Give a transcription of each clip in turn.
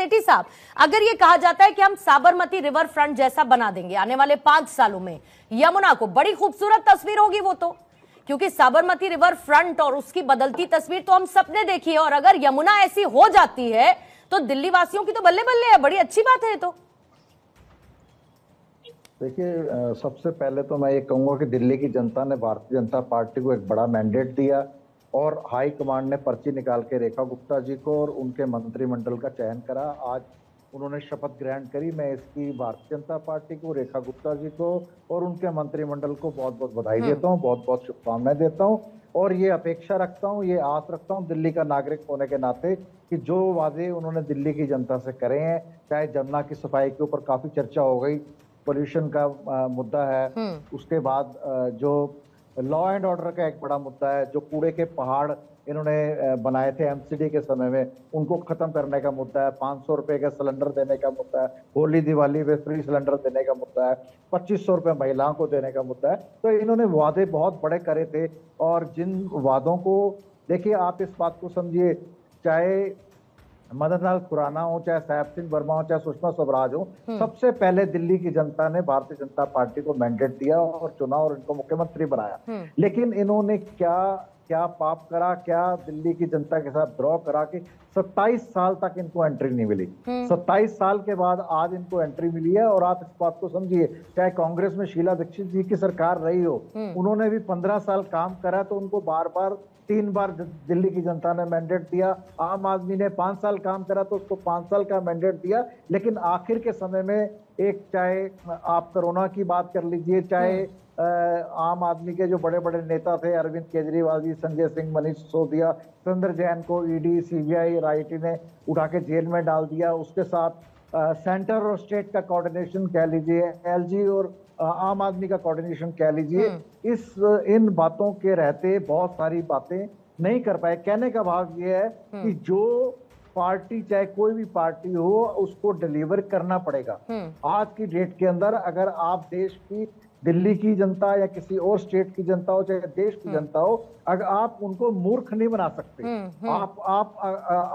सेठी साहब, अगर ये कहा जाता है कि हम साबरमती रिवर फ्रंट जैसा बना देंगे आने वाले 5 सालों में यमुना को, बड़ी खूबसूरत तस्वीर होगी वो तो, क्योंकि साबरमती रिवर फ्रंट और उसकी बदलती तस्वीर तो हम सबने देखी है। और अगर यमुना ऐसी हो जाती है तो दिल्ली वासियों की तो बल्ले बल्ले है, बड़ी अच्छी बात है तो। देखिए, सबसे पहले तो मैं ये कहूंगा कि दिल्ली की जनता ने भारतीय जनता पार्टी को एक बड़ा मैंडेट दिया और हाई कमांड ने पर्ची निकाल के रेखा गुप्ता जी को और उनके मंत्रिमंडल का चयन करा। आज उन्होंने शपथ ग्रहण करी। मैं इसकी भारतीय जनता पार्टी को, रेखा गुप्ता जी को और उनके मंत्रिमंडल को बहुत बहुत बधाई देता हूँ, बहुत बहुत शुभकामनाएं देता हूँ और ये अपेक्षा रखता हूँ, ये आस रखता हूँ दिल्ली का नागरिक होने के नाते कि जो वादे उन्होंने दिल्ली की जनता से करे हैं, चाहे जमुना की सफाई के ऊपर काफी चर्चा हो गई, पोल्यूशन का मुद्दा है, उसके बाद जो लॉ एंड ऑर्डर का एक बड़ा मुद्दा है, जो कूड़े के पहाड़ इन्होंने बनाए थे एमसीडी के समय में, उनको खत्म करने का मुद्दा है, 500 रुपए का सिलेंडर देने का मुद्दा है, होली दिवाली पे फ्री सिलेंडर देने का मुद्दा है, 2500 रुपए महिलाओं को देने का मुद्दा है। तो इन्होंने वादे बहुत बड़े करे थे और जिन वादों को, देखिए आप इस बात को समझिए, चाहे मदन लाल खुराना हो, चाहे साहब सिंह वर्मा हो, चाहे सुषमा स्वराज हो, सबसे पहले दिल्ली की जनता ने भारतीय जनता पार्टी को मैंडेट दिया और चुना और इनको मुख्यमंत्री बनाया। लेकिन इन्होंने क्या क्या पाप करा, क्या दिल्ली की जनता के साथ द्रोह करा कि 27 साल तक इनको एंट्री नहीं मिली। 27 साल के बाद आज इनको एंट्री मिली है। और आप इस बात को समझिए, चाहे कांग्रेस में शीला दीक्षित जी की सरकार रही हो, उन्होंने भी 15 साल काम करा तो उनको बार बार 3 बार दिल्ली की जनता ने मैंडेट दिया। आम आदमी ने 5 साल काम करा तो उसको 5 साल का मैंडेट दिया। लेकिन आखिर के समय में एक, चाहे आप कोरोना की बात कर लीजिए, चाहे आम आदमी के जो बड़े बड़े नेता थे, अरविंद केजरीवाल जी, संजय सिंह, मनीष सिसोदिया, चंद्र जैन को ईडी, सीबीआई, राईटी ने उठा के जेल में डाल दिया। उसके साथ सेंटर और स्टेट का कोऑर्डिनेशन कह लीजिए, एलजी और आम आदमी का कोऑर्डिनेशन कह लीजिए, इन बातों के रहते बहुत सारी बातें नहीं कर पाए। कहने का भाव ये है कि जो पार्टी, चाहे कोई भी पार्टी हो, उसको डिलीवर करना पड़ेगा। आज की डेट के अंदर अगर आप देश की, दिल्ली की जनता या किसी और स्टेट की जनता हो, चाहे देश की जनता हो, अगर आप उनको मूर्ख नहीं बना सकते। आप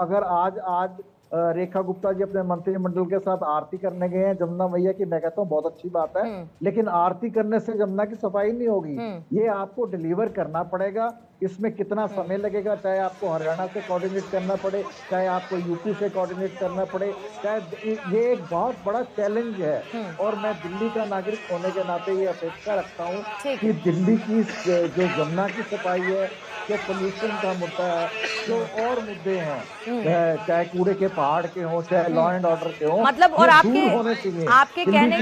अगर आज रेखा गुप्ता जी अपने मंत्रिमंडल के साथ आरती करने गए हैं जमुना मैया की, मैं कहता हूँ बहुत अच्छी बात है, लेकिन आरती करने से जमुना की सफाई नहीं होगी। ये आपको डिलीवर करना पड़ेगा। इसमें कितना समय लगेगा, चाहे आपको हरियाणा से कोऑर्डिनेट करना पड़े, चाहे आपको यूपी से कोऑर्डिनेट करना पड़े, चाहे ये एक बहुत बड़ा चैलेंज है। और मैं दिल्ली का नागरिक होने के नाते ये अपेक्षा रखता हूँ कि दिल्ली की जो जमुना की सफाई है, जो पोल्यूशन का मुद्दा है, जो और मुद्दे हैं, चाहे कूड़े के पहाड़ के हो, चाहे लॉ एंड ऑर्डर के हो, मतलब, और आपके कहने